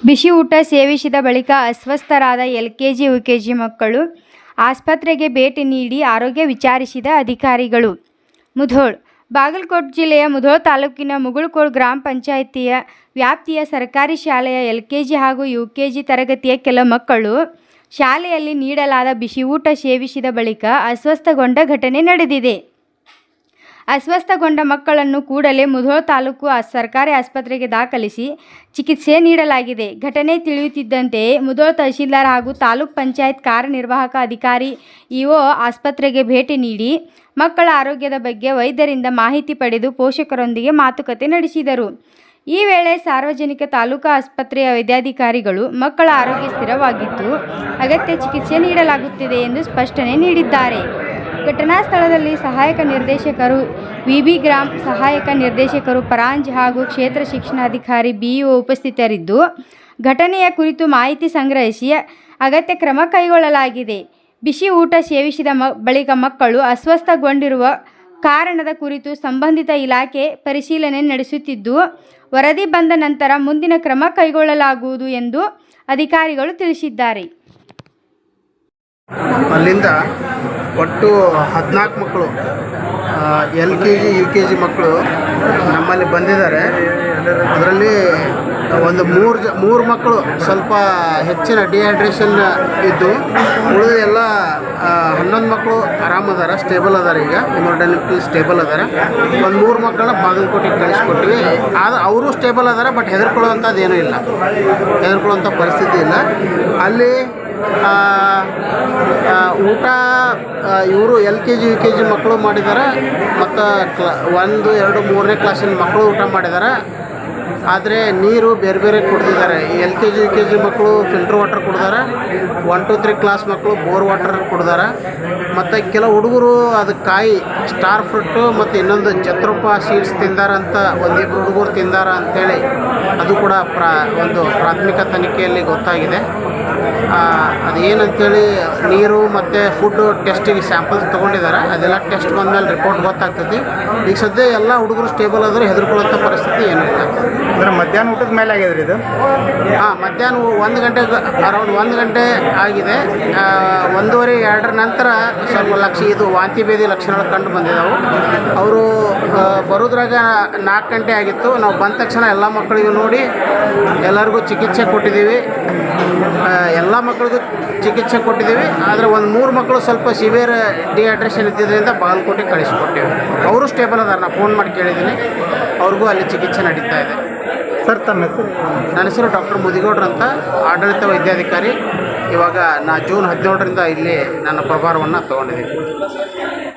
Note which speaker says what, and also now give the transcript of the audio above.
Speaker 1: ಬಿಸಿ ಊಟ ಸೇವಿಸಿದ ಬಳಿಕ ಅಸ್ವಸ್ಥರಾದ ಎಲ್ಕೆಜಿ ಯುಕೆಜಿ ಮಕ್ಕಳು ಆಸ್ಪತ್ರೆಗೆ ಭೇಟಿ ನೀಡಿ ಆರೋಗ್ಯ ವಿಚಾರಿಸಿದ ಅಧಿಕಾರಿಗಳು. ಮುಧೋಳ್: ಬಾಗಲಕೋಟೆ ಜಿಲ್ಲೆಯ ಮುಧೋಳ ತಾಲೂಕಿನ ಮುಗುಳಕೋಡ್ ಗ್ರಾಮ ಪಂಚಾಯಿತಿಯ ವ್ಯಾಪ್ತಿಯ ಸರ್ಕಾರಿ ಶಾಲೆಯ ಎಲ್ಕೆಜಿ ಹಾಗೂ ಯುಕೆಜಿ ತರಗತಿಯ ಕೆಲ ಮಕ್ಕಳು ಶಾಲೆಯಲ್ಲಿ ನೀಡಲಾದ ಬಿಸಿ ಊಟ ಸೇವಿಸಿದ ಬಳಿಕ ಅಸ್ವಸ್ಥಗೊಂಡ ಘಟನೆ ನಡೆದಿದೆ. ಅಸ್ವಸ್ಥಗೊಂಡ ಮಕ್ಕಳನ್ನು ಕೂಡಲೇ ಮುಧೋಳ ತಾಲೂಕು ಸರ್ಕಾರಿ ಆಸ್ಪತ್ರೆಗೆ ದಾಖಲಿಸಿ ಚಿಕಿತ್ಸೆ ನೀಡಲಾಗಿದೆ. ಘಟನೆ ತಿಳಿಯುತ್ತಿದ್ದಂತೆಯೇ ಮುಧೋಳ ತಹಶೀಲ್ದಾರ್ ಹಾಗೂ ತಾಲೂಕು ಪಂಚಾಯತ್ ಕಾರ್ಯನಿರ್ವಾಹಕ ಅಧಿಕಾರಿ ಇಒ ಆಸ್ಪತ್ರೆಗೆ ಭೇಟಿ ನೀಡಿ ಮಕ್ಕಳ ಆರೋಗ್ಯದ ಬಗ್ಗೆ ವೈದ್ಯರಿಂದ ಮಾಹಿತಿ ಪಡೆದು ಪೋಷಕರೊಂದಿಗೆ ಮಾತುಕತೆ ನಡೆಸಿದರು. ಈ ವೇಳೆ ಸಾರ್ವಜನಿಕ ತಾಲೂಕು ಆಸ್ಪತ್ರೆಯ ವೈದ್ಯಾಧಿಕಾರಿಗಳು ಮಕ್ಕಳ ಆರೋಗ್ಯ ಸ್ಥಿರವಾಗಿದ್ದು ಅಗತ್ಯ ಚಿಕಿತ್ಸೆ ನೀಡಲಾಗುತ್ತಿದೆ ಎಂದು ಸ್ಪಷ್ಟನೆ ನೀಡಿದ್ದಾರೆ. ಘಟನಾ ಸ್ಥಳದಲ್ಲಿ ಸಹಾಯಕ ನಿರ್ದೇಶಕರು ವಿಬಿ ಗ್ರಾಮ್, ಸಹಾಯಕ ನಿರ್ದೇಶಕರು ಪರಾಂಜ್ ಹಾಗೂ ಕ್ಷೇತ್ರ ಶಿಕ್ಷಣಾಧಿಕಾರಿ ಬಿಇಒ ಉಪಸ್ಥಿತರಿದ್ದು ಘಟನೆಯ ಕುರಿತು ಮಾಹಿತಿ ಸಂಗ್ರಹಿಸಿ ಅಗತ್ಯ ಕ್ರಮ ಕೈಗೊಳ್ಳಲಾಗಿದೆ. ಬಿಸಿ ಊಟ ಸೇವಿಸಿದ ಬಳಿಕ ಮಕ್ಕಳು ಅಸ್ವಸ್ಥಗೊಂಡಿರುವ ಕಾರಣದ ಕುರಿತು ಸಂಬಂಧಿತ ಇಲಾಖೆ ಪರಿಶೀಲನೆ ನಡೆಸುತ್ತಿದ್ದು ವರದಿ ಬಂದ ನಂತರ ಮುಂದಿನ ಕ್ರಮ ಕೈಗೊಳ್ಳಲಾಗುವುದು ಎಂದು ಅಧಿಕಾರಿಗಳು ತಿಳಿಸಿದ್ದಾರೆ.
Speaker 2: ಅಲ್ಲಿಂದ ಒಟ್ಟು 14 ಮಕ್ಕಳು LKG UKG ಮಕ್ಕಳು ನಮ್ಮಲ್ಲಿ ಬಂದಿದ್ದಾರೆ. ಅದರಲ್ಲಿ ಒಂದು ಮೂರು ಮಕ್ಕಳು ಸ್ವಲ್ಪ ಹೆಚ್ಚಿನ ಡಿಹೈಡ್ರೇಷನ್ ಇದ್ದು, ಉಳಿದ ಎಲ್ಲ 11 ಮಕ್ಕಳು ಆರಾಮದಾರ, ಸ್ಟೇಬಲ್ ಅದಾರ. ಈಗ ಹೆಮೋಡೈನಮಿಕಲಿ ಸ್ಟೇಬಲ್ ಅದಾರ. ಒಂದು 3 ಮಕ್ಕಳನ್ನ ಬಾಗಲಕೋಟೆಗೆ ಕಳಿಸ್ಕೊಟ್ಟಿವಿ. ಅವರು ಸ್ಟೇಬಲ್ ಅದಾರ, ಬಟ್ ಹೆದರ್ಕೊಳ್ಳೋವಂಥದ್ದು ಏನೂ ಇಲ್ಲ, ಹೆದರ್ಕೊಳ್ಳೋವಂಥ ಪರಿಸ್ಥಿತಿ ಇಲ್ಲ. ಅಲ್ಲಿ ಊಟ ಇವರು LKG UKG ಮಕ್ಕಳು ಮಾಡಿದ್ದಾರೆ, ಮತ್ತು 1, 2, 3ನೇ ಕ್ಲಾಸಿನ ಮಕ್ಕಳು ಊಟ ಮಾಡಿದ್ದಾರೆ. ಆದರೆ ನೀರು ಬೇರೆ ಬೇರೆ ಕುಡ್ದಿದ್ದಾರೆ. LKG UKG ಮಕ್ಕಳು ಫಿಲ್ಟರ್ ವಾಟರ್ ಕುಡ್ದಾರೆ, 1, 2, 3 ಕ್ಲಾಸ್ ಮಕ್ಕಳು ಬೋರ್ ವಾಟರ್ ಕುಡ್ದಾರೆ. ಮತ್ತು ಕೆಲವು ಹುಡುಗರು ಅದು ಕಾಯಿ ಸ್ಟಾರ್ ಫ್ರೂಟು ಮತ್ತು ಇನ್ನೊಂದು ಚತ್ರಪ್ಪ ಸೀಡ್ಸ್ ತಿಂದಾರಂತ ಒಂದಿಬ್ಬರು ಹುಡುಗರು ತಿಂದಾರ ಅಂಥೇಳಿ ಅದು ಕೂಡ ಒಂದು ಪ್ರಾಥಮಿಕ ತನಿಖೆಯಲ್ಲಿ ಗೊತ್ತಾಗಿದೆ. ಅದೇನಂತೇಳಿ ನೀರು ಮತ್ತು ಫುಡ್ಡು ಟೆಸ್ಟಿಗೆ ಸ್ಯಾಂಪಲ್ಸ್ ತೊಗೊಂಡಿದ್ದಾರೆ. ಅದೆಲ್ಲ ಟೆಸ್ಟ್ ಬಂದಮೇಲೆ ರಿಪೋರ್ಟ್ ಗೊತ್ತಾಗ್ತದೆ. ಈಗ ಸದ್ಯ ಎಲ್ಲ ಹುಡುಗರು ಸ್ಟೇಬಲ್ ಆದರೂ ಹೆದರ್ಕೊಳ್ಳೋಂಥ ಪರಿಸ್ಥಿತಿ ಏನೂ ಇಲ್ಲ.
Speaker 3: ಅಂದರೆ ಮಧ್ಯಾಹ್ನ ಊಟದ ಮೇಲೆ ಆಗಿದ್ರಿ ಇದು?
Speaker 2: ಮಧ್ಯಾಹ್ನ 1 ಗಂಟೆಗೆ ಅರೌಂಡ್ 1 ಗಂಟೆ ಆಗಿದೆ. 1:30, 2ರ ನಂತರ ಸ್ವಲ್ಪ ಇದು ವಾಂತಿ ಭೇದಿ ಲಕ್ಷಣಗಳು ಕಂಡು ಬಂದಿದ್ದಾವೆ. ಅವರು ಬರೋದ್ರಾಗ 4 ಗಂಟೆ ಆಗಿತ್ತು. ನಾವು ಬಂದ ತಕ್ಷಣ ಎಲ್ಲ ಮಕ್ಕಳಿಗೂ ನೋಡಿ ಎಲ್ಲರಿಗೂ ಚಿಕಿತ್ಸೆ ಕೊಟ್ಟಿದ್ದೀವಿ. ಎಲ್ಲ ಮಕ್ಕಳಿಗೂ ಚಿಕಿತ್ಸೆ ಕೊಟ್ಟಿದ್ದೀವಿ. ಆದರೆ ಒಂದು 3 ಮಕ್ಕಳು ಸ್ವಲ್ಪ ಸಿವಿಯರ್ ಡಿಹೈಡ್ರೇಷನ್ ಇದ್ದಿದ್ದರಿಂದ ಬಾಗಲಕೋಟೆಗೆ ಕಳಿಸ್ಕೊಟ್ಟಿವಿ. ಅವರು ಸ್ಟೇಬಲ್ ಅದಾರ. ನಾನು ಫೋನ್ ಮಾಡಿ ಕೇಳಿದ್ದೀನಿ, ಅವ್ರಿಗೂ ಅಲ್ಲಿ ಚಿಕಿತ್ಸೆ ನಡೀತಾ ಇದೆ.
Speaker 3: ಸರ್, ತಮ್ಮ ಹೆಸರು?
Speaker 2: ನನ್ನ ಹೆಸರು ಡಾಕ್ಟರ್ ಮುದಿಗೌಡ್ರು ಅಂತ, ಆಡಳಿತ ವೈದ್ಯಾಧಿಕಾರಿ. ಇವಾಗ ಜೂನ್ 17ರಿಂದ ಇಲ್ಲಿ ನನ್ನ ಪ್ರಭಾರವನ್ನು ತೊಗೊಂಡಿದ್ದೀನಿ.